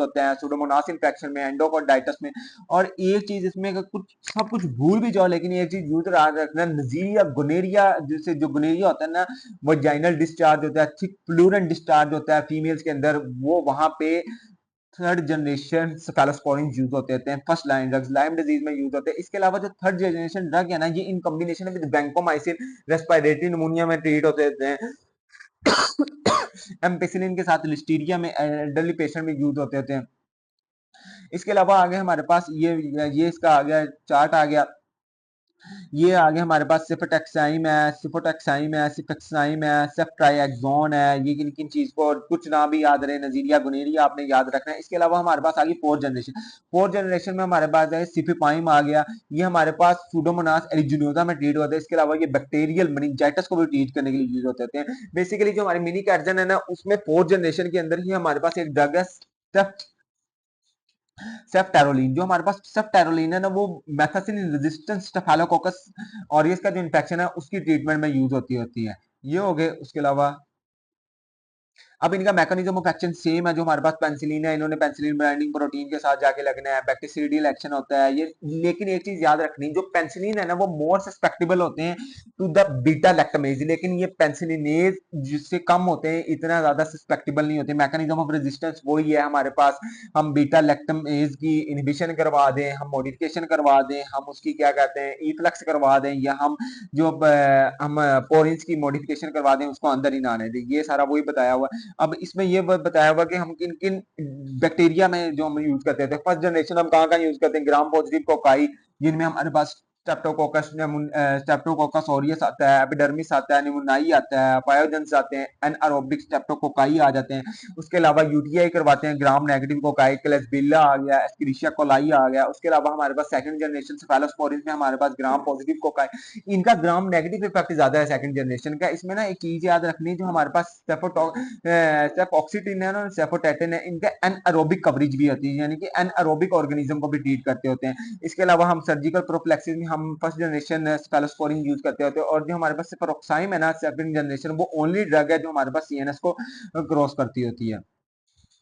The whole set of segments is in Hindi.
होते हैं सुडोमोनास इन्फेक्शन में, एंडोकार्डाइटिस में। और एक चीज इसमें कुछ सब कुछ भूल भी जाओ लेकिन एक चीज यूज याद रखना, नजीरिया गोनेरिया, जिससे जो गोनेरिया होता है ना, वजाइनल डिस्चार्ज होता है, थिक प्लूरन डिस्चार्ज होता है फीमेल्स के अंदर, वो वहां पे थर्ड जनरेशन सेफेलोस्पोरिन यूज होते हैं। First line drugs Lyme disease में यूज होते हैं। इसके अलावा जो थर्ड जनरेशन ड्रग है ना, ये in combination with vancomycin respiratory pneumonia में ट्रीट होते हैं। एम्पेसिलिन के साथ लिस्टीरिया में एल्डरली पेशेंट में यूज होते हैं। इसके अलावा आगे हमारे पास ये इसका आ गया चार्ट आ गया, ये आगे हमारे पास सिफोटेक्साइम है, सिफोटेक्साइम है, सिफेक्साइम है, सेफ्ट्राइएक्सोन है। ये किन किन चीज को कुछ ना भी याद रहे, नजीरिया गुनेरिया आपने याद रखना है। इसके अलावा हमारे पास आ गई फोर्थ जनरेशन। फोर्थ जनरेशन में हमारे पास है सिफिपाइम आ गया, ये हमारे पास सूडोमोनास एरिजिनोसा में ट्रीट होता है। इसके अलावा ये बैक्टीरियल मेनिंजाइटिस को भी ट्रीट करने के लिए यूज होते हैं। बेसिकली जो हमारी मिनी कैटजन है ना, उसमें फोर्थ जनरेशन के अंदर ही हमारे पास एक ड्रग है सेफ्टेरोलिन। जो हमारे पास सेफ्टेरोलिन है ना, वो मेथासिलिन रेजिस्टेंस स्टेफाइलोकोकस ऑरियस का जो इन्फेक्शन है उसकी ट्रीटमेंट में यूज होती है। ये हो गए। उसके अलावा अब इनका मैकेनिज्म ऑफ एक्शन सेम है जो हमारे पास पेंसिलिन है, इन्होंने पेंसिलिन बाइंडिंग प्रोटीन के साथ जाके लगना है, बैक्टीरियल एक्शन होता है ये। लेकिन एक चीज याद रखनी, जो पेंसिलिन है ना वो मोर सस्पेक्टेबल होते हैं टू द बीटा लैक्टमेज, लेकिन ये पेंसिलिनेज जिससे कम होते हैं इतना ज्यादा सस्पेक्टेबल नहीं होते। मैकेनिज्म ऑफ रेजिस्टेंस वही है हमारे पास, हम बीटा लैक्टमेज की इनहिबिशन करवा दें, हम मॉडिफिकेशन करवा दें, हम उसकी क्या कहते हैं इफ्लक्स करवा दें, या हम जो हम पोरिन्स की मॉडिफिकेशन करवा दें उसको अंदर ही ना आने दें, ये सारा वही बताया हुआ है। अब इसमें ये बताया हुआ कि हम किन किन बैक्टीरिया में जो हम यूज करते थे। फर्स्ट जनरेशन हम कहाँ यूज करते हैं, ग्राम पॉजिटिव कोकाई, जिनमें हमारे पास स्ट्रेप्टोकोकस ऑरियस आता है, एपिडर्मिस आता है, निमोनाई आता है, पायोजेंस आते हैं, एनारोबिक स्ट्रेप्टोकोकाई आ जाते हैं। उसके अलावा यूटीआई करवाते हैं, ग्राम नेगेटिव कोकाई, क्लेस्बिल्ला आ गया, एस्क्रिशिया कोलाई आ गया। उसके अलावा हमारे पास सेकंड जनरेशन सेफेलोस्पोरिन में हमारे पास ग्राम पॉजिटिव कोकाई, इनका ग्राम नेगेटिव इफेक्ट ज्यादा है सेकंड जनरेशन का। इसमें ना एक चीज याद रखनी, जो हमारे पास सेफोक्सिटिन है ना, सेफोटेटिन है, इनका एनएरोबिक कवरेज भी होती है, यानी कि एनएरोबिक ऑर्गेनिज्म को भी ट्रीट करते होते हैं। इसके अलावा हम सर्जिकल प्रोफिलैक्सिस में हम फर्स्ट जनरेशन स्पेलोस्पोरिन यूज करते होते हैं। और जो हमारे पास सेफरोक्साइम है ना, सेकंड जनरेशन, वो ओनली ड्रग है जो हमारे पास सीएनएस को क्रॉस करती होती है।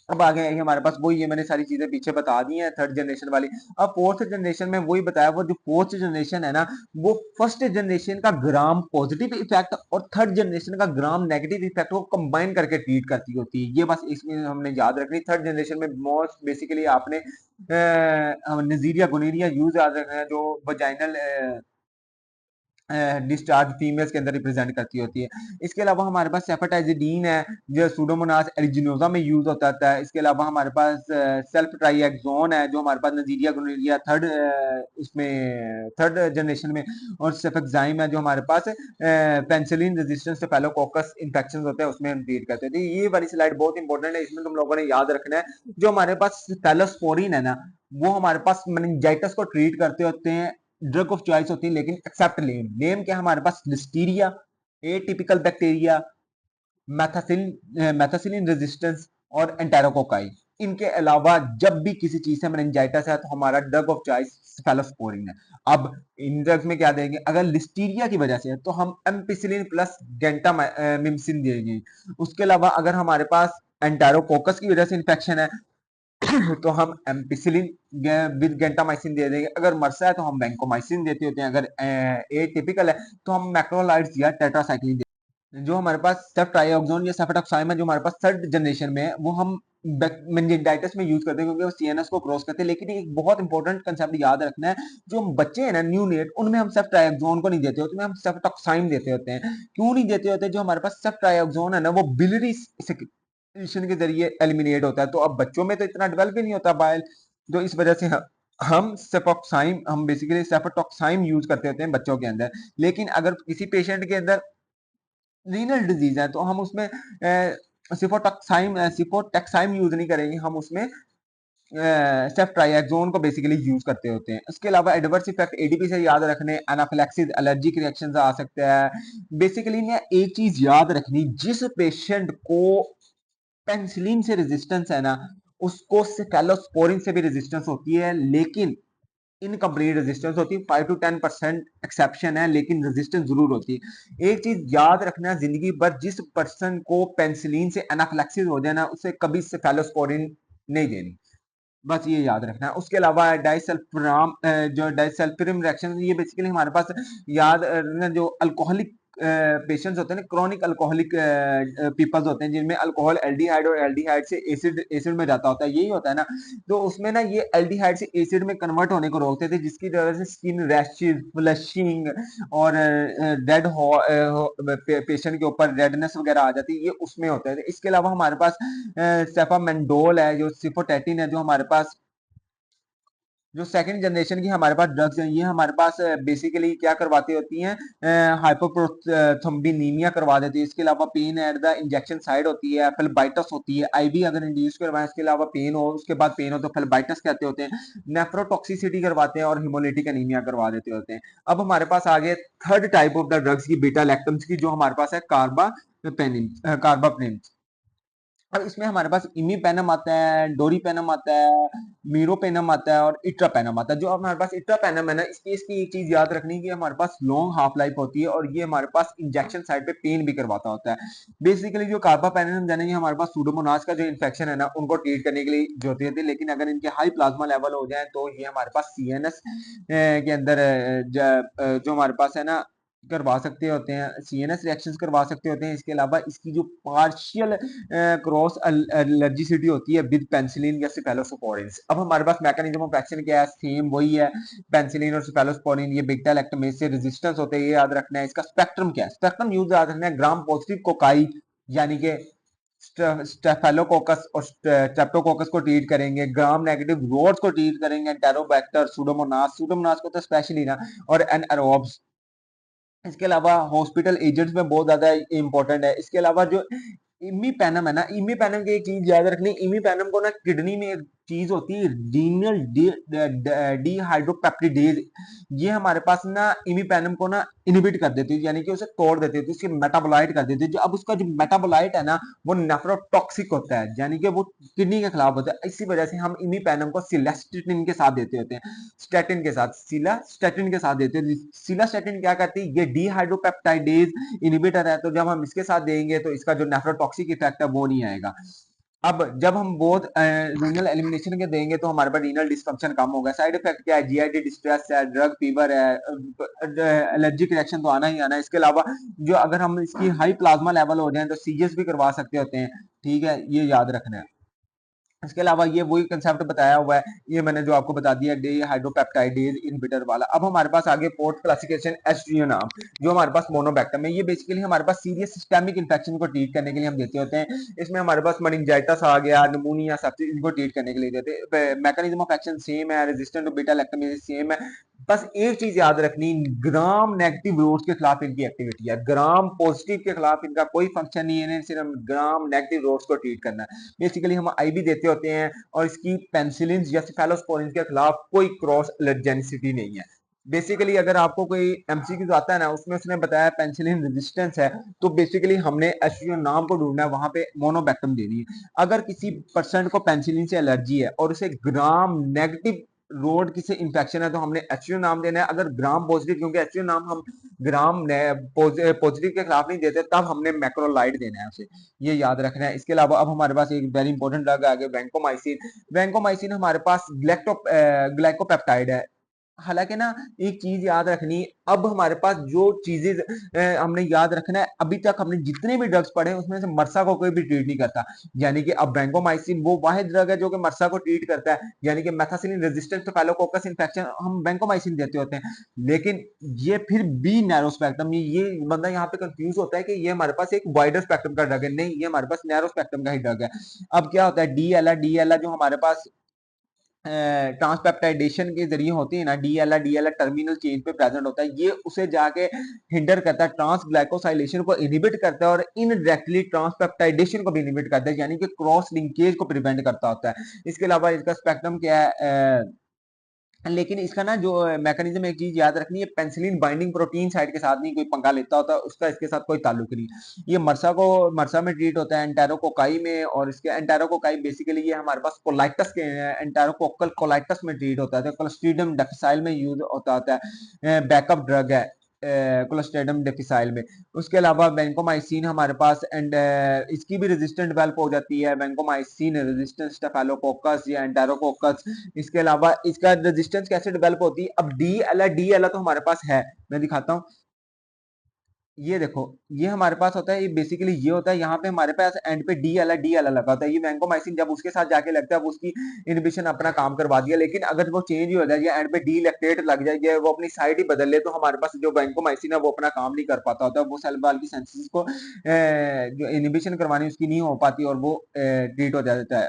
अब आगे आई हमारे पास वही, ये मैंने सारी चीजें पीछे बता दी हैं थर्ड जनरेशन वाली। अब फोर्थ जनरेशन में वही बताया, वो जो फोर्थ जनरेशन है ना, वो फर्स्ट जनरेशन का ग्राम पॉजिटिव इफेक्ट और थर्ड जनरेशन का ग्राम नेगेटिव इफेक्ट को कंबाइन करके ट्रीट करती होती है। ये बस इसमें हमने याद रखनी। थर्ड जनरेशन में मोस्ट बेसिकली आपने नजीरिया गोनेरिया यूज याद रखना है, जो वजाइनल डिस्चार्ज फीमेल्स के अंदर रिप्रेजेंट करती होती है। इसके अलावा हमारे पास सेफेटाइजिडीन है जो सूडोमोनास एरिजिनोसा में यूज होता है। इसके अलावा हमारे पास सेल्फ ट्राइएक्सोन है जो हमारे पास नजीरिया गोनेरिया थर्ड उसमें थर्ड जनरेशन में, और सेफेक्साइम है जो हमारे पास पेंसिलिन रेजिस्टेंट स्टेफिलोकोकस इन्फेक्शन होते हैं उसमें हम ट्रीट करते हैं। तो ये वाली स्लाइड बहुत इंपॉर्टेंट है, इसमें तुम लोगों ने याद रखना है जो हमारे पास सेफेलोस्पोरिन है ना, वो हमारे पास मेनिंजाइटिस को ट्रीट करते होते हैं, ड्रग ऑफ चॉइस होती है। लेकिन एक्सेप्ट लेम, लेम क्या हमारे पास लिस्टीरिया, एटिपिकल बैक्टीरिया, मैथासिलिन रेजिस्टेंस और एंटेरोकोकाई। इनके अलावा जब भी किसी चीज से मेनिंजाइटिस है तो हमारा ड्रग ऑफ चॉइस सेफेलोस्पोरिन है। अब इन ड्रग्स में क्या देंगे, अगर लिस्टीरिया की वजह से है तो हम एम्पिसिलिन प्लस गेंटामिम्सिन देंगे। उसके अलावा अगर हमारे पास एंटेरोकोकस की वजह से इंफेक्शन है तो हम एम्पिसिलिन विद गेंटामाइसिन दे देंगे। अगर मरसा है तो हम वैंकोमाइसिन देते होते हैं। अगर ए टिपिकल है तो हम मैक्रोलाइड्स या टेट्रासाइक्लिन देते हैं। जो हमारे पास सेफ्ट्राइऑक्सोन या सेफेटॉक्साइम है जो हमारे पास थर्ड जनरेशन में है, वो हम मेनिंजाइटिस में यूज करते हैं क्योंकि वो सीएनएस को क्रॉस करते हैं। लेकिन एक बहुत इंपॉर्टेंट कंसेप्ट याद रखना है, जो हम बच्चे हैं ना न्यू नेट, उनमें हम सेफ्ट्राइऑक्सोन को नहीं देते होते, हम सेफेटॉक्साइम देते होते हैं। क्यों नहीं देते होते, जो हमारे पास सेफ्ट्राइऑक्सोन है ना वो बिलियरी के जरिए एलिमिनेट होता है, तो अब बच्चों में तो इतना डेवलप ही नहीं होता बाइल, तो इस वजह से हम सेफोक्साइम, हम बेसिकली सेफोटॉक्साइम यूज करते होते हैं बच्चों के अंदर। लेकिन अगर किसी पेशेंट के अंदर रीनल डिजीज है तो हम उसमें सिफोटेक्साइम यूज नहीं करेंगे, हम उसमें सेफ्ट्राइएक्सोन को बेसिकली यूज करते होते हैं। इसके अलावा एडवर्स इफेक्ट एडीपी से याद रखने, एनाफिलैक्सिस एलर्जिक रिएक्शन आ सकते हैं। बेसिकली ने एक चीज याद रखनी, जिस पेशेंट को पेनिसिलिन से रेजिस्टेंस है ना, उसको सेफेलोस्पोरिन से भी रेजिस्टेंस होती है, लेकिन इनकम्प्लीट रेजिस्टेंस होती है। 5 to 10% एक्सेप्शन है, लेकिन रेजिस्टेंस जरूर होती है। एक चीज याद रखना, जिंदगी भर जिस पर्सन को पेनिसिलिन से एनाफिलैक्सिस हो जाए ना, उसे कभी सेफेलोस्पोरिन नहीं देनी। बस ये याद रखना है। उसके अलावा डाइसल्फाम जो डाइसल्फाम रिएक्शन, ये बेसिकली हमारे पास याद रखना, जो अल्कोहलिक पेशेंट्स होते हैं ना, क्रोनिक अल्कोहलिक पीपल्स होते हैं जिनमें अल्कोहल एल्डिहाइड और एल्डिहाइड से एसिड एसिड में जाता होता है, यही होता है ना। तो उसमें ना ये एल्डिहाइड से एसिड में कन्वर्ट होने को रोकते थे, जिसकी वजह से स्किन रैशेज, फ्लशिंग और रेड पेशेंट के ऊपर रेडनेस वगैरह आ जाती है, ये उसमें होता है। इसके अलावा हमारे पास सेफामेंडोल है, जो सिफोटेटिन है, जो हमारे पास जो सेकंड जनरेशन की हमारे पास ड्रग्स हैं, ये हमारे पास बेसिकली क्या करवाती होती हैं, हाइपोप्रोथ्रोम्बिनीमिया करवा देती है। इसके अलावा pen at the injection side होती है, फेल्बाइटिस होती है, आईवी अगर इंड्यूस करवाएं, इसके अलावा पेन हो, उसके बाद पेन हो तो फेल्बाइटिस कहते होते हैं, नेफ्रोटॉक्सिसिटी करवाते हैं और हिमोलिटिक एनीमिया करवा देते होते हैं। अब हमारे पास आगे third type of the drugs की, बीटा लैक्टम्स की, जो हमारे पास है कार्बापेनिन। अब इसमें हमारे पास इमीपेनम आता है, डोरीपेनम आता है, मीरोपेनम आता है और इट्रापेनम आता है। जो हमारे पास इट्रापेनम है ना, इसकी एक चीज याद रखनी है कि हमारे पास लॉन्ग हाफ लाइफ होती है और ये हमारे पास इंजेक्शन साइड पे पेन भी करवाता होता है। बेसिकली जो कार्बापेनम है, ये हमारे पास सूडोमोनास का जो इन्फेक्शन है ना, उनको ट्रीट करने के लिए जो होती है, लेकिन अगर इनके हाई प्लाज्मा लेवल हो जाए तो ये हमारे पास सीएनएस के अंदर जो हमारे पास है ना, करवा सकते होते हैं, सीएनएस रिएक्शंस करवा सकते होते हैं। इसके अलावा इसकी जो पार्शियल क्रॉस एलर्जिसिटी होती है विद पेनिसिलिन या सिफेलोस्पोरिन्स। अब हमारे पास मैकेनिज्म ऑफ एक्शन क्या है, सेम वही है, पेनिसिलिन और सिफेलोस्पोरिन, ये बीटा लैक्टमेज से रेजिस्टेंस होते हैं, ये याद रखना है। इसका स्पेक्ट्रम क्या है, स्पेक्ट्रम यूज याद रखना है, ग्राम पॉजिटिव कोकाई यानी कि स्टेफेलोकोकस और स्ट्रेप्टोकोकस को ट्रीट करेंगे, ग्राम नेगेटिव रोड्स को ट्रीट करेंगे, एंटेरोबैक्टर, सूडोमोनास को तो स्पेशली ना, और एनएरोब्स। इसके अलावा हॉस्पिटल एजेंट्स में बहुत ज्यादा इंपॉर्टेंट है। इसके अलावा जो इमीपेनम है ना, इमीपेनम की एक चीज याद रखनी, इमीपेनम को ना किडनी में एक चीज होती है रीनल डिहाइड्रोपेप्टिडेज, ये हमारे पास ना इमीपेनम को ना इनिबिट कर देती है, यानी कि उसे तोड़ देती है, तो उसके मेटाबोलाइट कर देती है। जो अब उसका जो मेटाबोलाइट है ना, वो नेफ्रोटॉक्सिक होता है, यानी कि वो किडनी के खिलाफ होता है। इसी वजह से हम इमीपेनम को सिलेस्टिन के साथ देते होते हैं, स्टेटिन के साथ, सिलास्टेटिन के साथ देते हैं। सिलास्टेटिन क्या करती है, ये डिहाइड्रोपेप्टाइडेज इनिबिटर है, तो जब हम इसके साथ देंगे तो इसका जो नेफ्रोटॉक्सिक इफेक्ट है वो नहीं आएगा। अब जब हम बहुत रीनल एलिमिनेशन के देंगे तो हमारे पास रीनल डिस्फंक्शन कम होगा। साइड इफेक्ट क्या है, जीआईटी डिस्ट्रेस है, ड्रग फीवर है, एलर्जिक रिएक्शन तो आना ही आना है। इसके अलावा जो अगर हम इसकी हाई प्लाज्मा लेवल हो जाए तो सीरियस भी करवा सकते होते हैं, ठीक है, ये याद रखना है। इसके अलावा ये वही कंसेप्ट बताया हुआ है, ये मैंने जो आपको बता दिया, डी हाइड्रोपेप्टाइडेज इनहिबिटर वाला। अब हमारे पास आगे पोर्ट क्लासिफिकेशन एसजीओ नाम, जो हमारे पास मोनोबैक्टम है, ये बेसिकली हमारे पास सीरियस सिस्टेमिक इन्फेक्शन को ट्रीट करने के लिए हम देते होते हैं। इसमें हमारे पास मेनिंजाइटिस आ गया, निमोनिया, सेप्सिस, इनको ट्रीट करने के लिए देते हैं। मैकेनिज्म ऑफ एक्शन सेम है, resistant to beta lactamase same है। बस एक चीज याद रखनी, ग्राम नेगेटिव रोड्स के खिलाफ इनकी एक्टिविटी है, ग्राम पॉजिटिव के खिलाफ इनका कोई फंक्शन नहीं है, सिर्फ ग्राम नेगेटिव रोड्स को ट्रीट करना है। बेसिकली हम आईवी देते होते हैं और इसकी पेनिसिलिन या सिफेलोस्पोरिन के खिलाफ कोई क्रॉस एलर्जेनिसिटी नहीं है। बेसिकली अगर आपको कोई एमसीक्यू आता है ना, उसमें उसने बताया पेनिसिलिन रेजिस्टेंस है, तो बेसिकली हमने एसजीओ नाम को ढूंढना है, वहां पे मोनोबैक्टम देनी है। अगर किसी पर्सन को पेनिसिलिन से एलर्जी है और उसे ग्राम नेगेटिव रोड किसी इंफेक्शन है, तो हमने एचयू नाम देना है। अगर ग्राम पॉजिटिव, क्योंकि एचयू नाम हम ग्राम पॉजिटिव के खिलाफ नहीं देते, तब हमने मैक्रोलाइड देना है उसे, ये याद रखना है। इसके अलावा अब हमारे पास एक वेरी इंपॉर्टेंट ड्रग आ गया वैंकोमाइसिन। वैंकोमाइसिन हमारे पास ग्लाइकोपेप्टाइड है। हालांकि ना एक चीज याद रखनी, अब हमारे पास जो चीजें हमने याद रखना है, अभी तक हमने जितने भी ड्रग्स पढ़े उसमें से मरसा को कोई भी ट्रीट नहीं करता, यानी कि अब वैंकोमाइसिन वो वाहिद ड्रग है जो कि मरसा को ट्रीट करता है, यानी कि मेथासिलिन रेजिस्टेंट स्टेफिलोकोकस इन्फेक्शन हम वैंकोमाइसिन देते होते हैं। लेकिन ये फिर भी नैरो स्पेक्ट्रम, ये बंदा यहाँ पे कंफ्यूज होता है कि ये हमारे पास एक वाइडर स्पेक्ट्रम का ड्रग है, नहीं, ये हमारे पास नैरो स्पेक्ट्रम का ही ड्रग है। अब क्या होता है, डीएलआर जो हमारे पास ट्रांसपेप्टाइडेशन के जरिए होती है ना, डीएलआर टर्मिनल चेन पे प्रेजेंट होता है, ये उसे जाके हिंडर करता है, ट्रांसग्लाइकोसाइलेशन को इनहिबिट करता है और इनडायरेक्टली ट्रांसपेप्टाइडेशन को भी इनहिबिट करता है, यानी कि क्रॉस लिंकेज को प्रिवेंट करता होता है। इसके अलावा इसका स्पेक्ट्रम क्या है, लेकिन इसका ना जो मैकेनिज्म, एक चीज याद रखनी है, पेंसिलिन बाइंडिंग प्रोटीन साइड के साथ नहीं कोई पंगा लेता होता, उसका इसके साथ कोई ताल्लुक नहीं। ये मरसा में ट्रीट होता है, एंटेरोकोकाई में, और इसके एंटेरोकोकाई बेसिकली ये हमारे पास कोलाइटस के एंटेरोकोकल कोलाइटस में ट्रीट होता है, क्लोस्ट्रीडियम डिफिसाइल में यूज होता है, बैकअप ड्रग है। क्लोस्ट्रिडियम डिफिसाइल में। उसके अलावा वैंकोमाइसिन हमारे पास एंड इसकी भी रेजिस्टेंट डेवलप हो जाती है, वैंकोमाइसिन रेजिस्टेंस स्टेफाइलोकोकस या एंटेरोकोकस। इसके अलावा इसका रेजिस्टेंस कैसे डेवलप होती है, अब डी एल तो हमारे पास है, मैं दिखाता हूँ। ये देखो, ये हमारे पास होता है, ये बेसिकली ये होता है, यहाँ पे हमारे पास एंड पे डी एल लगा होता है। ये वैंकोमाइसिन जब उसके साथ जाके लगता है वो उसकी इनहिबिशन अपना काम करवा दिया, लेकिन अगर वो चेंज ही हो जाए या एंड पे डी लैक्टेट लग जाए या वो अपनी साइड ही बदल ले, तो हमारे पास जो वैंकोमाइसिन है वो अपना काम नहीं कर पाता होता, वो सेल वॉल की सिंथेसिस को जो इनहिबिशन करवानी उसकी नहीं हो पाती और वो ट्रीट हो जाता है,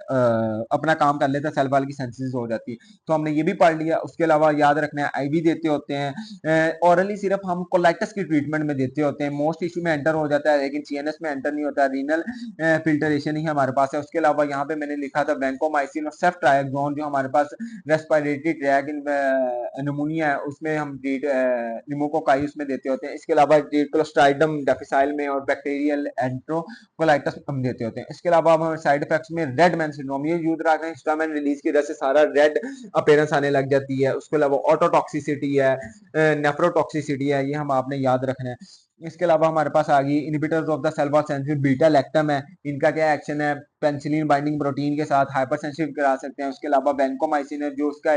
अपना काम कर लेता है, सेल वॉल की सिंथेसिस हो जाती है। तो हमने ये भी पढ़ लिया। उसके अलावा याद रखना है आईवी देते होते हैं, ऑरली सिर्फ हम कोलाइटिस की ट्रीटमेंट में देते होते हैं, मोस्ट इशू में एंटर हो जाता है लेकिन सीएनएस में एंटर नहीं होता, रीनल फिल्टरेशन ही हमारे पास है। उसके अलावा यहाँ पे मैंने लिखा था वैंकोमाइसिन और सेफ्ट्राइक्सोन जो हमारे पास रेस्पिरेटरी ट्रैक निमोनिया है उसमें हम निमोकोकाई उसमें देते होते हैं। इसके अलावा क्लोस्ट्राइडम डेफिसाइल में और बैक्टीरियल एंट्रोकोलाइटिस हम देते होते हैं। इसके अलावा हम साइड इफेक्ट्स में रेड मैन सिंड्रोम, ये यूज रखते हैं, हिस्टामिन रिलीज की वजह से सारा रेड अपीयरेंस आने लग जाती है। उसके अलावा ऑटोटॉक्सिसिटी है, नेफ्रोटॉक्सिसिटी है, ये हम आपने याद रखना है। इसके अलावा हमारे पास आ गई inhibitors of the cell wall synthesis, beta lactam है, इनका क्या एक्शन है, पेनिसिलिन बाइंडिंग प्रोटीन के साथ हाइपर सेंसिटिव करा सकते हैं। उसके अलावा वैंकोमाइसिन है जो उसका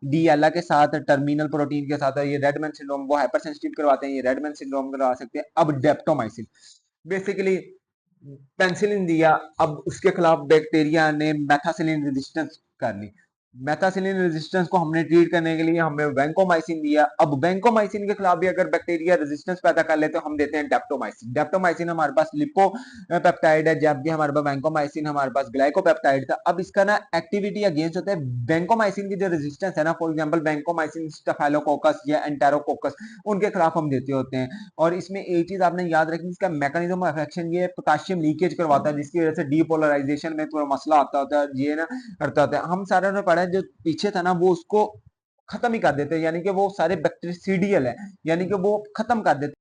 डीएलआ के साथ टर्मिनल प्रोटीन के साथ है, ये रेडमैन सिंड्रोम वो हाइपर सेंसिटिव करवाते हैं, ये रेडमैन सिंड्रोम करवा सकते हैं। अब डेप्टोमाइसिन बेसिकली पेनिसिलिन दिया, अब उसके खिलाफ बैक्टीरिया ने मेथासिलिन रेजिस्टेंस कर ली, मेथासिलिन रेजिस्टेंस को हमने ट्रीट करने के लिए हमने वैंकोमाइसिन दिया। अब वैंकोमाइसिन के खिलाफ भी अगर बैक्टीरिया रेजिस्टेंस पैदा कर ले तो हम देते हैं डेप्टोमाइसिन। डेप्टोमाइसिन हमारे पास लिपो पेप्टाइड है, जबकि हमारे पास वैंकोमाइसिन हमारे पास ग्लाइकोपेप्टाइड था। अब इसका ना एक्टिविटी अगेंस्ट होता है वैंकोमाइसिन की जो रेजिस्टेंस है ना, फॉर एग्जांपल वैंकोमाइसिन स्टेफाइलोकोकस या एंटेरोकोकस, उनके खिलाफ हम देते होते हैं। और इसमें एक चीज आपने याद रखनी, इसका मैकेनिज्म ऑफ एक्शन ये पोटेशियम लीकेज करवाता है, जिसकी वजह से डीपोलराइजेशन में थोड़ा मसला आता होता है, ये ना करता होता है। हम सारे ने पढ़ा है जो पीछे था ना वो उसको खत्म ही कर देते हैं, यानी कि वो सारे बैक्टीरियसीडियल है, यानी कि वो खत्म कर देते